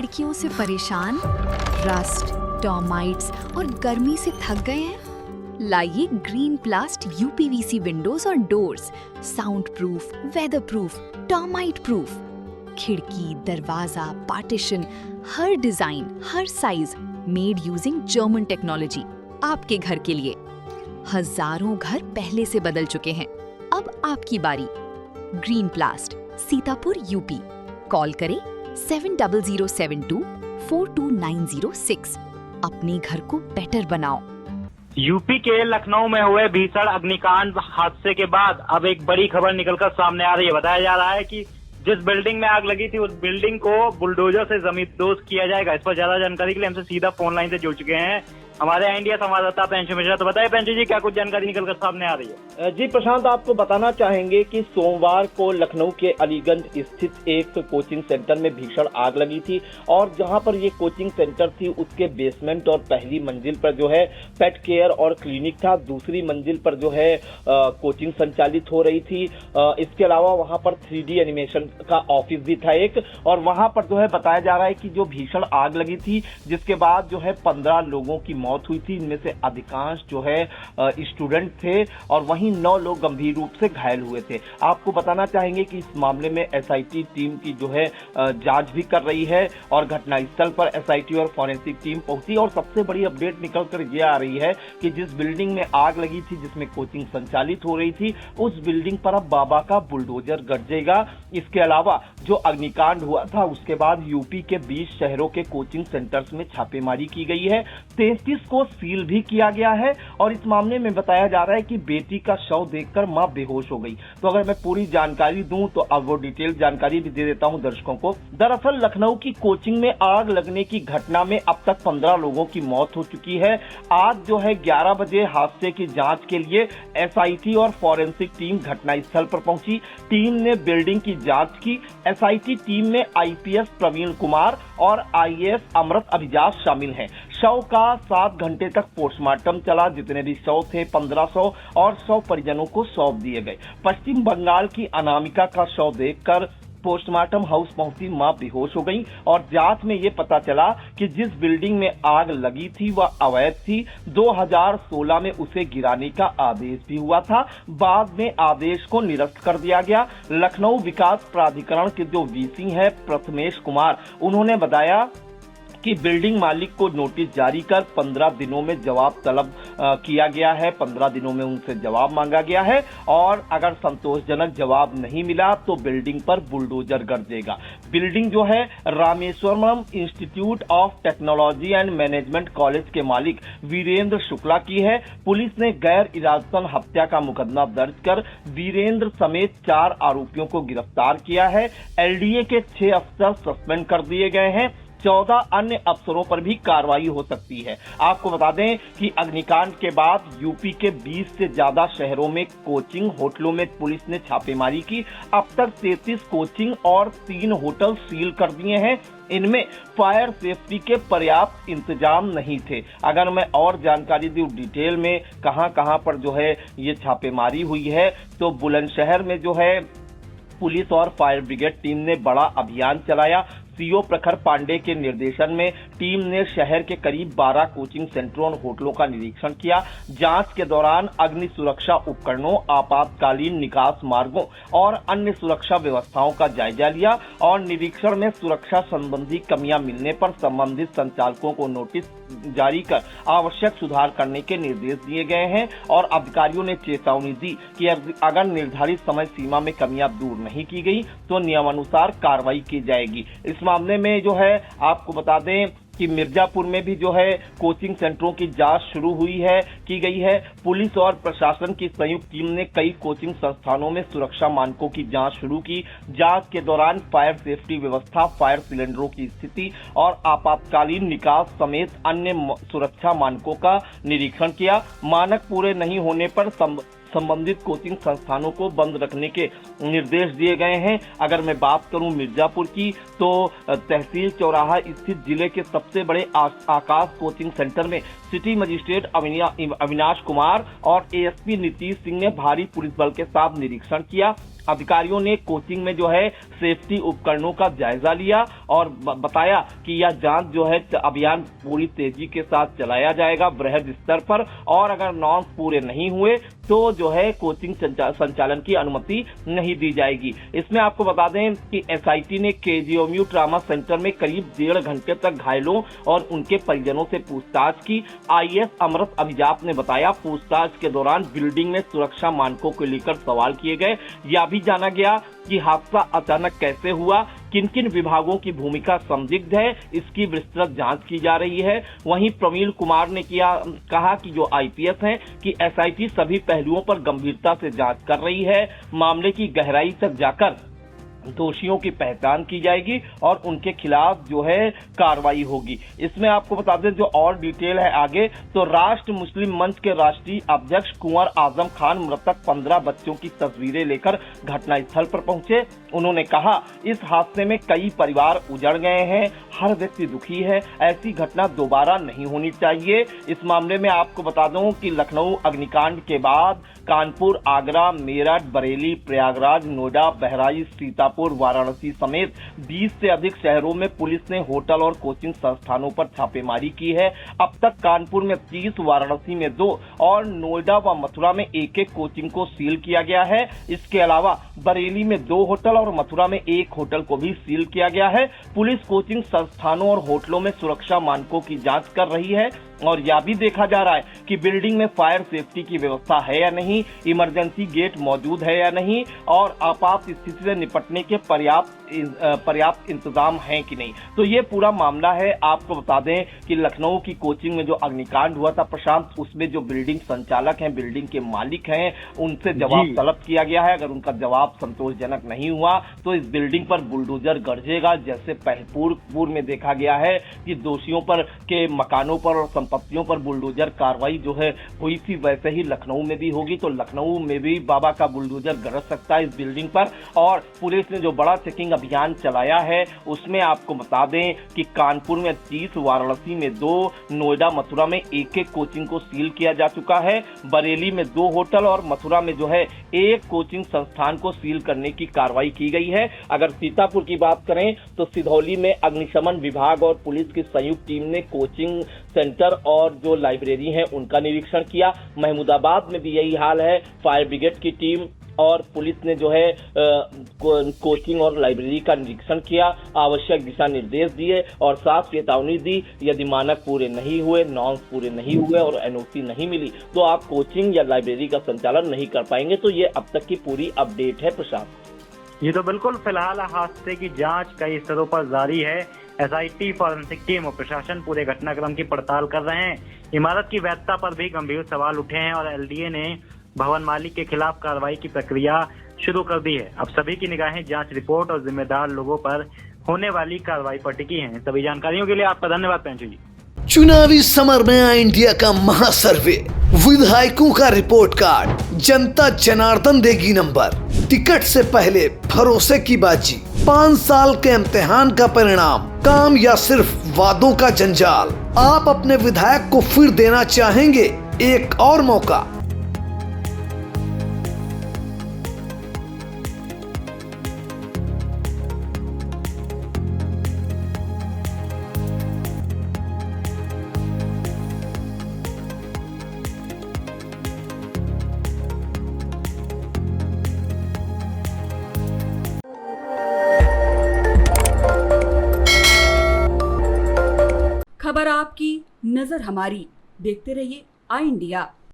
खिड़कियों से परेशान, रस्ट, टर्माइट्स और गर्मी से थक गए हैं? लाइए ग्रीन प्लास्ट यूपीवीसी विंडोज और doors, sound proof, weather proof, termite proof. खिड़की, दरवाजा, पार्टीशन, हर डिजाइन, हर size, made using German technology, आपके घर के लिए। हजारों घर पहले से बदल चुके हैं, अब आपकी बारी। Green प्लास्ट, Sitapur, UP. कॉल करें 7072422906। अपने घर को बेटर बनाओ। यूपी के लखनऊ में हुए भीषण अग्निकांड हादसे के बाद अब एक बड़ी खबर निकलकर सामने आ रही है। बताया जा रहा है कि जिस बिल्डिंग में आग लगी थी उस बिल्डिंग को बुलडोजर से जमींदोज किया जाएगा। इस पर ज्यादा जानकारी के लिए हमसे सीधा फोन लाइन से जुड़ चुके हैं हमारे इंडिया संवाददाता पेंशु मिश्रा। तो बताइए पेंशु जी, क्या कुछ जानकारी निकलकर सामने आ रही है? जी प्रशांत, आपको बताना चाहेंगे कि सोमवार को लखनऊ के अलीगंज स्थित एक कोचिंग सेंटर में भीषण आग लगी थी और जहां पर ये कोचिंग सेंटर थी उसके बेसमेंट और पहली मंजिल पर जो है पेट केयर और क्लिनिक था। दूसरी मंजिल पर जो है कोचिंग संचालित हो रही थी। इसके अलावा वहां पर 3D एनिमेशन का ऑफिस भी था एक, और वहां पर जो है बताया जा रहा है कि जो भीषण आग लगी थी जिसके बाद जो है 15 लोगों की मौत हुई थी। इनमें से अधिकांश जो है स्टूडेंट थे और वहीं 9 लोग गंभीर रूप से घायल हुए थे। आपको बताना चाहेंगे कि इस मामले में एसआईटी टीम की जो है जांच भी कर रही है और घटनास्थल पर एसआईटी और फॉरेंसिक टीम पहुंची। और सबसे बड़ी अपडेट निकलकर ये आ रही है कि जिस बिल्डिंग में आग लगी थी, जिसमें कोचिंग संचालित हो रही थी, उस बिल्डिंग पर अब बाबा का बुलडोजर गरजेगा। इसके अलावा जो अग्निकांड हुआ था उसके बाद यूपी के 20 शहरों के कोचिंग सेंटर्स में छापेमारी की गई है। 33 को सील भी किया गया है और इस मामले में बताया जा रहा है कि बेटी का शव देखकर मां बेहोश हो गई। तो अगर मैं पूरी जानकारी दूं तो अब वो डिटेल जानकारी भी दे देता हूं दर्शकों को। दरअसल लखनऊ की कोचिंग में आग लगने की घटना में अब तक 15 लोगों की मौत हो चुकी है। आज जो है 11 बजे हादसे की जांच के लिए एसआईटी और फॉरेंसिक टीम घटनास्थल पर पहुंची। टीम ने बिल्डिंग की जांच की। एसआईटी टीम में आईपीएस प्रवीण कुमार और आईएएस अमृत अभिजात शामिल हैं। शव का 7 घंटे तक पोस्टमार्टम चला। जितने भी शव थे 1500 और 100 परिजनों को सौंप दिए गए। पश्चिम बंगाल की अनामिका का शव देखकर पोस्टमार्टम हाउस पहुंची मां बेहोश हो गई और जांच में यह पता चला कि जिस बिल्डिंग में आग लगी थी वह अवैध थी। 2016 में उसे गिराने का आदेश भी हुआ था। बाद में आदेश को निरस्त कर दिया गया। लखनऊ विकास प्राधिकरण के जो वीसी हैं प्रथमेश कुमार, उन्होंने बताया कि बिल्डिंग मालिक को नोटिस जारी कर 15 दिनों में जवाब तलब किया गया है। 15 दिनों में उनसे जवाब मांगा गया है और अगर संतोषजनक जवाब नहीं मिला तो बिल्डिंग पर बुलडोजर गरजेगा। बिल्डिंग जो है Rameswaram institute of technology and management college के मालिक वीरेंद्र शुक्ला की है। पुलिस ने गैर इरादतन हत्या का मुकदमा दर्ज कर वीरेंद्र समेत 4 आरोपियों को गिरफ्तार किया है। एलडीए के 6 अफसर सस्पेंड कर दिए गए हैं। 14 अन्य अफसरों पर भी कार्रवाई हो सकती है। आपको बता दें कि अग्निकांड के बाद यूपी के 20 से ज्यादा शहरों में कोचिंग होटलों में पुलिस ने छापेमारी की। अब तक 33 कोचिंग और 3 होटल सील कर दिए हैं। इनमें फायर सेफ्टी के पर्याप्त इंतजाम नहीं थे। अगर मैं और जानकारी दूं डिटेल में कहां पर जो है ये छापेमारी हुई है, तो बुलंदशहर में जो है पुलिस और फायर ब्रिगेड टीम ने बड़ा अभियान चलाया। सीओ प्रखर पांडे के निर्देशन में टीम ने शहर के करीब 12 कोचिंग सेंटरों और होटलों का निरीक्षण किया। जांच के दौरान अग्नि सुरक्षा उपकरणों, आपातकालीन निकास मार्गों और अन्य सुरक्षा व्यवस्थाओं का जायजा लिया और निरीक्षण में सुरक्षा संबंधी कमियां मिलने पर संबंधित संचालकों को नोटिस जारी कर आवश्यक सुधार करने के निर्देश दिए गए हैं और अधिकारियों ने चेतावनी दी कि अगर निर्धारित समय सीमा में कमियां दूर नहीं की गई तो नियमानुसार कार्रवाई की जाएगी। इस मामले में जो है आपको बता दें कि मिर्जापुर में भी जो है कोचिंग सेंटरों की जांच शुरू की गई है। पुलिस और प्रशासन की संयुक्त टीम ने कई कोचिंग संस्थानों में सुरक्षा मानकों की जांच शुरू की। जांच के दौरान फायर सेफ्टी व्यवस्था, फायर सिलेंडरों की स्थिति और आपातकालीन निकास समेत अन्य सुरक्षा मानकों का निरीक्षण किया। मानक पूरे नहीं होने पर संबंधित कोचिंग संस्थानों को बंद रखने के निर्देश दिए गए हैं। अगर मैं बात करूं मिर्जापुर की, तो तहसील चौराहा स्थित जिले के सबसे बड़े आकाश कोचिंग सेंटर में सिटी मजिस्ट्रेट अविनाश कुमार और एएसपी नीतीश सिंह ने भारी पुलिस बल के साथ निरीक्षण किया। अधिकारियों ने कोचिंग में जो है सेफ्टी उपकरणों का जायजा लिया और बताया कि यह जांच जो है अभियान पूरी तेजी के साथ चलाया जाएगा बृहद स्तर पर, और अगर नॉर्म्स पूरे नहीं हुए तो जो है कोचिंग संचालन की अनुमति नहीं दी जाएगी। इसमें आपको बता दें कि एसआईटी ने केजीएमयू ट्रामा सेंटर में करीब 1.5 घंटे तक घायलों और उनके परिजनों से पूछताछ की। आईएएस अमृत अभिजात ने बताया, पूछताछ के दौरान बिल्डिंग में सुरक्षा मानकों को लेकर सवाल किए गए। यह भी जाना गया कि हादसा अचानक कैसे हुआ, किन किन विभागों की भूमिका संदिग्ध है, इसकी विस्तृत जांच की जा रही है। वहीं प्रवीण कुमार ने कहा कि जो आईपीएस हैं कि एसआईटी सभी पहलुओं पर गंभीरता से जांच कर रही है, मामले की गहराई तक जाकर दोषियों की पहचान की जाएगी और उनके खिलाफ जो है कार्रवाई होगी। इसमें आपको बता दें जो और डिटेल है आगे, तो राष्ट्र मुस्लिम मंच के राष्ट्रीय अध्यक्ष कुंवर आजम खान मृतक 15 बच्चों की तस्वीरें लेकर घटनास्थल पर पहुंचे। उन्होंने कहा, इस हादसे में कई परिवार उजड़ गए हैं, हर व्यक्ति दुखी है, ऐसी घटना दोबारा नहीं होनी चाहिए। इस मामले में आपको बता दूं कि लखनऊ अग्निकांड के बाद कानपुर, आगरा, मेरठ, बरेली, प्रयागराज, नोएडा, बहराइच, सीतापुर, वाराणसी समेत 20 से अधिक शहरों में पुलिस ने होटल और कोचिंग संस्थानों पर छापेमारी की है। अब तक कानपुर में 30, वाराणसी में 2 और नोएडा व मथुरा में 1-1 कोचिंग को सील किया गया है। इसके अलावा बरेली में 2 होटल और मथुरा में 1 होटल को भी सील किया गया है। पुलिस कोचिंग संस्थानों और होटलों में सुरक्षा मानकों की जांच कर रही है और यह भी देखा जा रहा है कि बिल्डिंग में फायर सेफ्टी की व्यवस्था है या नहीं, इमरजेंसी गेट मौजूद है या नहीं, और आपात स्थिति से निपटने के पर्याप्त इंतजाम हैं कि नहीं। तो ये पूरा मामला है। आपको बता दें कि लखनऊ की कोचिंग में जो अग्निकांड हुआ था प्रशांत, उसमें जो बिल्डिंग संचालक हैं, बिल्डिंग के मालिक हैं, उनसे जवाब तलब किया गया है। अगर उनका जवाब संतोषजनक नहीं हुआ तो इस बिल्डिंग पर बुलडोजर गरजेगा। जैसे पूर्व में देखा गया है कि दोषियों पर के मकानों पर और संपत्तियों पर बुलडोजर कार्रवाई जो है हुई थी, वैसे ही लखनऊ में भी होगी। तो लखनऊ में भी बाबा का बुलडोजर गरज सकता है इस बिल्डिंग पर। और पुलिस ने जो बड़ा चेकिंग अभियान चलाया है उसमें आपको बता दें कि कानपुर में 30, वाराणसी में 2, नोएडा, मथुरा में 1-1 कोचिंग को सील किया जा चुका है। बरेली में 2 होटल और मथुरा में जो है 1 कोचिंग संस्थान को सील करने की कार्रवाई की गई है। अगर सीतापुर की बात करें तो सिधौली में अग्निशमन विभाग और पुलिस की संयुक्त टीम ने कोचिंग सेंटर और जो लाइब्रेरी है उनका निरीक्षण किया। महमूदाबाद में भी यही हाल है। फायर ब्रिगेड की टीम और पुलिस ने जो है कोचिंग और लाइब्रेरी का निरीक्षण किया, आवश्यक दिशा निर्देश दिए और साफ चेतावनी दी, यदि मानक पूरे नहीं हुए, नॉर्म्स पूरे नहीं हुए और एनओसी नहीं मिली तो आप कोचिंग या लाइब्रेरी का संचालन नहीं कर पाएंगे। तो ये अब तक की पूरी अपडेट है प्रशांत। ये तो बिल्कुल फिलहाल हादसे की जांच कई स्तरों पर जारी है। एसआईटी, फॉरेंसिक टीम और प्रशासन पूरे घटनाक्रम की पड़ताल कर रहे हैं। इमारत की वैधता पर भी गंभीर सवाल उठे हैं और एलडीए ने भवन मालिक के खिलाफ कार्रवाई की प्रक्रिया शुरू कर दी है। अब सभी की निगाहें जांच रिपोर्ट और जिम्मेदार लोगों पर होने वाली कार्रवाई पर टिकी हैं। सभी जानकारियों के लिए आपका धन्यवाद पेंचू जी। चुनावी समर में आया इंडिया का महासर्वे, विधायकों का रिपोर्ट कार्ड, जनता जनार्दन देगी नंबर, टिकट से पहले भरोसे की बाजी, 5 साल के इम्तिहान का परिणाम, काम या सिर्फ वादों का जंजाल। आप अपने विधायक को फिर देना चाहेंगे एक और मौका? खबर आपकी, नजर हमारी। देखते रहिए आई इंडिया।